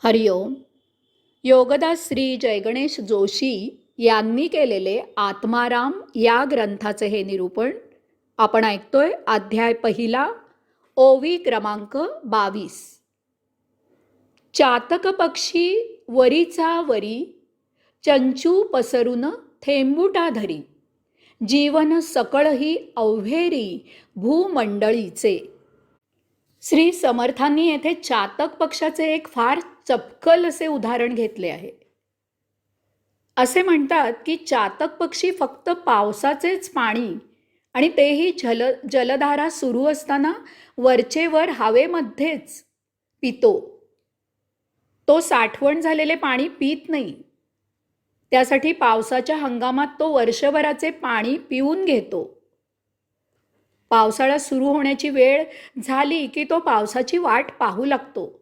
हरिओम. योगदास श्री जयगणेश जोशी यांनी केलेले आत्माराम या ग्रंथाचे हे निरूपण आपण ऐकतोय. अध्याय पहिला, ओवी क्रमांक 22. चातक पक्षी वरीचा वरी, चंचू पसरून थेंबुटा धरी, जीवन सकळही अवघेरी भूमंडळीचे. श्री समर्थांनी येथे चातक पक्षाचे एक फार चपकल असे उदाहरण घेतले आहे. असे म्हणतात की चातक पक्षी फक्त पावसाचेच पाणी आणि तेही जलधारा सुरू असताना वरचेवर हवेमध्येच पितो. तो साठवण झालेले पाणी पित नाही. त्यासाठी पावसाच्या हंगामात तो वर्षभराचे पाणी पिऊन घेतो. पावसाळा सुरू होण्याची वेळ झाली की तो पावसाची वाट पाहू लागतो.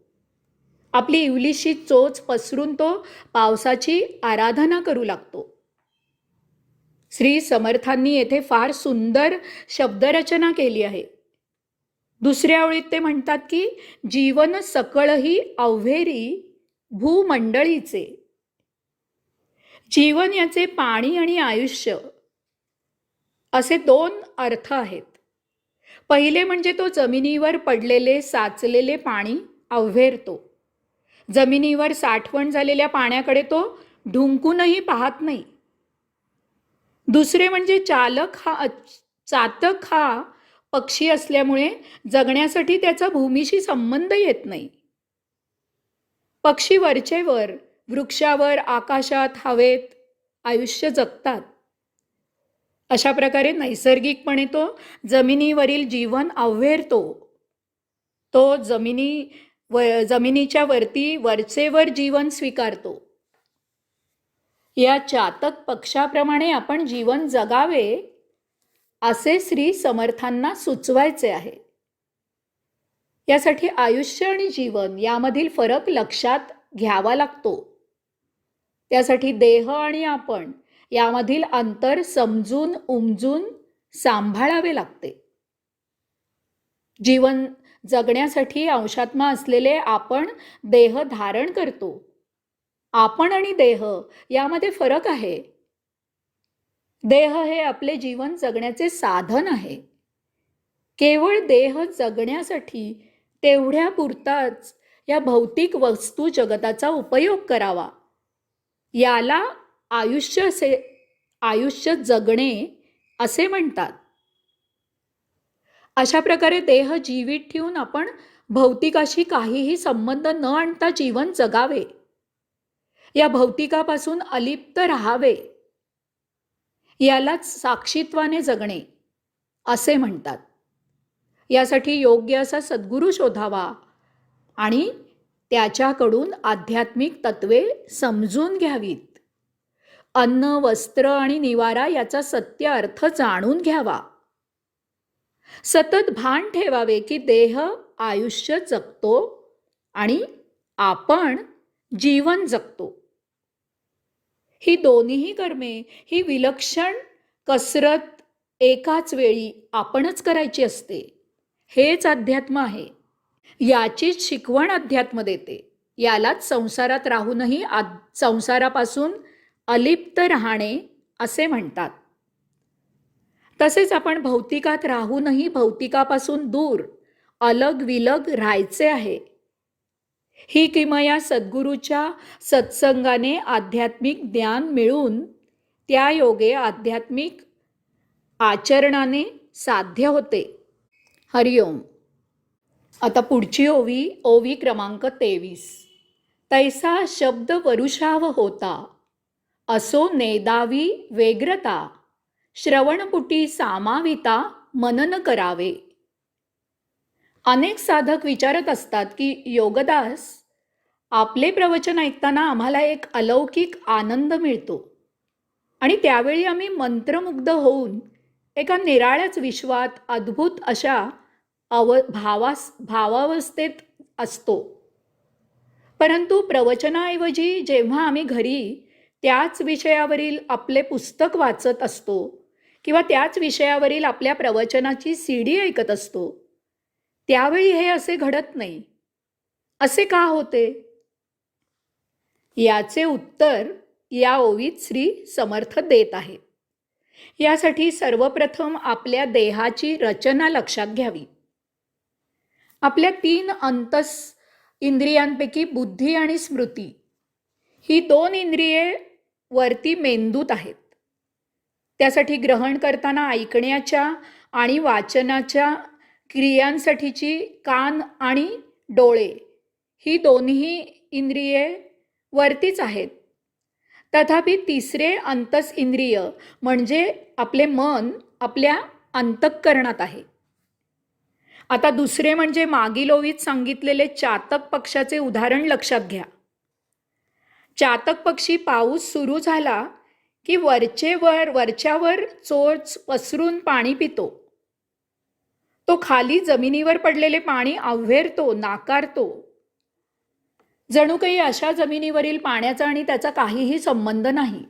आपली इवलीशी चोच पसरून तो पावसाची आराधना करू लागतो. श्री समर्थांनी येथे फार सुंदर शब्दरचना केली आहे. दुसऱ्या ओळीत ते म्हणतात की जीवन सकळही अवघेरी भूमंडळीचे. जीवन याचे पाणी आणि आयुष्य असे दोन अर्थ आहेत. पहिले म्हणजे तो जमिनीवर पडलेले साचलेले पाणी अवघेरतो. जमिनीवर साठवण झालेल्या पाण्याकडे तो ढुंकूनही पाहत नाही. दुसरे म्हणजे चातक हा पक्षी असल्यामुळे जगण्यासाठी त्याचा भूमीशी संबंध येत नाही. पक्षी वरचेवर वृक्षावर, आकाशात, हवेत आयुष्य जगतात. अशा प्रकारे नैसर्गिकपणे तो जमिनीवरील जीवन अवघेरतो. तो जमिनीच्या वरती वरचेवर जीवन स्वीकारतो. या चातक पक्षाप्रमाणे आपण जीवन जगावे असे श्री समर्थांना सुचवायचे आहे. यासाठी आयुष्य आणि जीवन यामधील फरक लक्षात घ्यावा लागतो. त्यासाठी देह आणि आपण यामधील अंतर समजून उमजून सांभाळावे लागते. जीवन जगण्यासाठी अंशात्मा असलेले आपण देह धारण करतो. आपण आणि देह यामध्ये फरक आहे. देह हे आपले जीवन जगण्याचे साधन आहे. केवळ देह जगण्यासाठी तेवढ्या पुरताच या भौतिक वस्तू जगताचा उपयोग करावा. याला आयुष्य जगणे असे म्हणतात. अशा प्रकारे देह जीवित ठेवून आपण भौतिकाशी काहीही संबंध न आणता जीवन जगावे. या भौतिकापासून अलिप्त राहावे. यालाच साक्षीत्वाने जगणे असे म्हणतात. यासाठी योग्य असा सद्गुरू शोधावा आणि त्याच्याकडून आध्यात्मिक तत्वे समजून घ्यावीत. अन्न, वस्त्र आणि निवारा याचा सत्य अर्थ जाणून घ्यावा. सतत भान ठेवावे की देह आयुष्य जगतो आणि आपण जीवन जगतो. ही दोन्हीही कर्मे, ही विलक्षण कसरत एकाच वेळी आपणच करायची असते. हेच अध्यात्म आहे. याचीच शिकवण अध्यात्म देते. यालाच संसारात राहूनही संसारापासून अलिप्त राहणे असे म्हणतात. तसेच आपण भौतिकात राहूनही भौतिकापासून दूर अलग विलग राहायचे आहे. ही किमया सद्गुरूच्या सत्संगाने आध्यात्मिक ज्ञान मिळून त्या योगे आध्यात्मिक आचरणाने साध्य होते. हरिओम. आता पुढची ओवी क्रमांक 23. तैसा शब्द वरुषाव होता, असो नेदावी वेग्रता, श्रवणपुटी सामाविता मनन करावे. अनेक साधक विचारत असतात की योगदास, आपले प्रवचन ऐकताना आम्हाला एक अलौकिक आनंद मिळतो आणि त्यावेळी आम्ही मंत्रमुग्ध होऊन एका निराळ्याच विश्वात अद्भुत अशा भावावस्थेत असतो. परंतु प्रवचनाऐवजी जेव्हा आम्ही घरी त्याच विषयावरील आपले पुस्तक वाचत असतो किंवा त्याच विषयावरील आपल्या प्रवचनाची CD ऐकत असतो, त्यावेळी हे असे घडत नाही. असे का होते? याचे उत्तर या ओवीत श्री समर्थ देत आहेत. यासाठी सर्वप्रथम आपल्या देहाची रचना लक्षात घ्यावी. आपल्या 3 अंतस इंद्रियांपैकी बुद्धी आणि स्मृती ही 2 इंद्रिये वरती मेंदूत आहेत. त्यासाठी ग्रहण करताना ऐकण्याच्या आणि वाचनाच्या क्रियांसाठीची कान आणि डोळे ही दोन्ही इंद्रिये वरतीच आहेत. तथापि तिसरे अंतस इंद्रिय म्हणजे आपले मन आपल्या अंतःकरणात आहे. आता दुसरे म्हणजे मागील ओवीत सांगितलेले चातक पक्षाचे उदाहरण लक्षात घ्या. चातक पक्षी पाऊस सुरू झाला की वरच्यावर चोच पसरून पाणी पितो. तो खाली जमिनीवर पडलेले पाणी आव्हेरतो, नाकारतो. जणू काही अशा जमिनीवरील पाण्याचा आणि त्याचा काहीही संबंध नाही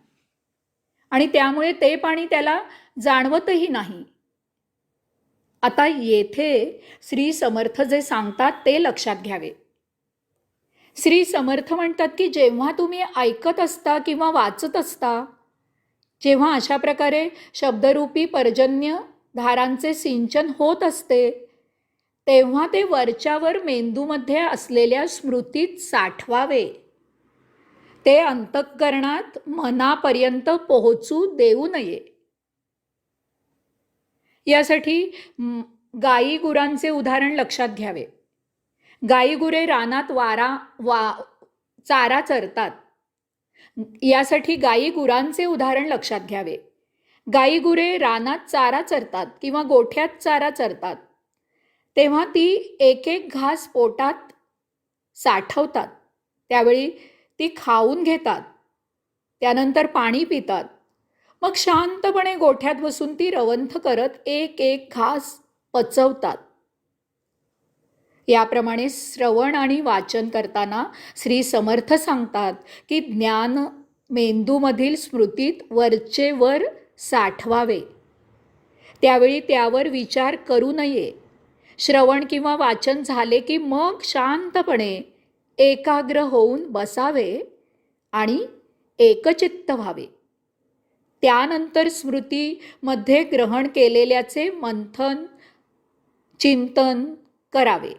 आणि त्यामुळे ते पाणी त्याला जाणवतही नाही. आता येथे श्री समर्थ जे सांगतात ते लक्षात घ्यावे. श्री समर्थ म्हणतात की जेव्हा तुम्ही ऐकत असता किंवा वाचत असता, जेव्हा अशा प्रकारे शब्दरूपी पर्जन्य धारांचे सिंचन होत असते, तेव्हा ते वरच्यावर मेंदूमध्ये असलेल्या स्मृतीत साठवावे. ते अंतःकरणात मनापर्यंत पोहोचू देऊ नये. यासाठी गाई गुरांचे उदाहरण लक्षात घ्यावे. गाई गुरे रानात चारा चरतात. यासाठी गाई गुरांचे उदाहरण लक्षात घ्यावे. गाई गुरे रानात चारा चरतात किंवा गोठ्यात चारा चरतात, तेव्हा ती एक एक घास पोटात साठवतात. त्यावेळी ती खाऊन घेतात, त्यानंतर पाणी पितात. मग शांतपणे गोठ्यात बसून ती रवंथ करत एक एक घास पचवतात. याप्रमाणे श्रवण आणि वाचन करताना श्री समर्थ सांगतात की ज्ञान मेंदूमधील स्मृतीत वरचेवर साठवावे. त्यावेळी त्यावर विचार करू नये. श्रवण किंवा वाचन झाले की मग शांतपणे एकाग्र होऊन बसावे आणि एकचित्त व्हावे. त्यानंतर स्मृतीमध्ये ग्रहण केलेल्याचे मंथन चिंतन करावे.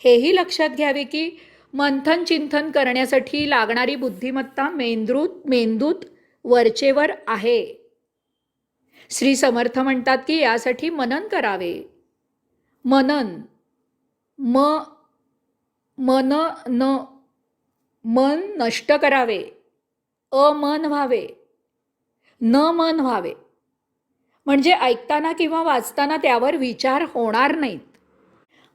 हेही लक्षात घ्यावे की मंथन चिंतन करण्यासाठी लागणारी बुद्धिमत्ता मेंदूत वरचेवर आहे. श्री समर्थ म्हणतात की यासाठी मनन करावे. मनन मन नष्ट करावे, अमन व्हावे, न मन व्हावे. म्हणजे ऐकताना किंवा वाचताना त्यावर विचार होणार नाहीत.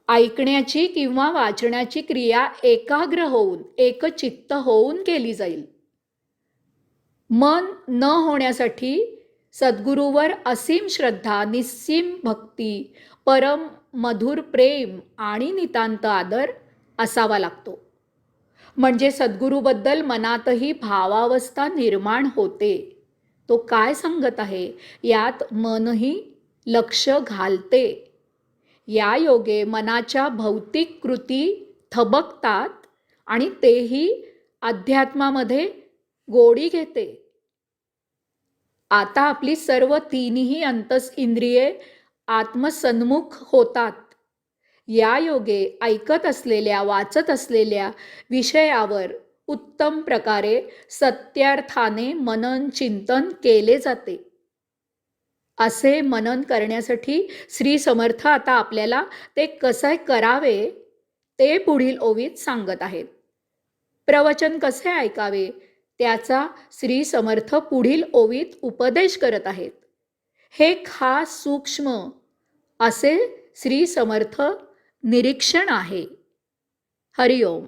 ऐकण्याची किंवा वाचण्याची क्रिया एकाग्र होऊन एकचित्त होऊन केली जाईल. मन न होण्यासाठी सद्गुरूवर असीम श्रद्धा, निस्सीम भक्ती, परम मधुर प्रेम आणि नितांत आदर असावा लागतो. म्हणजे सद्गुरूबद्दल मनातही भावावस्था निर्माण होते. तो काय सांगत आहे यात मनही लक्ष घालते. या योगे मनाच्या भौतिक कृती थबकतात आणि तेही अध्यात्मामध्ये गोडी घेते. आता आपली सर्व 3ही अंतस इंद्रिये आत्मसन्मुख होतात. या योगे ऐकत असलेल्या वाचत असलेल्या विषयावर उत्तम प्रकारे सत्यार्थाने मनन चिंतन केले जाते. असे मनन करण्यासाठी श्री समर्थ आता आपल्याला ते कसे करावे ते पुढील ओवीत सांगत आहेत. प्रवचन कसे ऐकावे त्याचा श्री समर्थ पुढील ओवीत उपदेश करत आहेत. हे खास सूक्ष्म असे श्री समर्थ निरीक्षण आहे. हरिओम.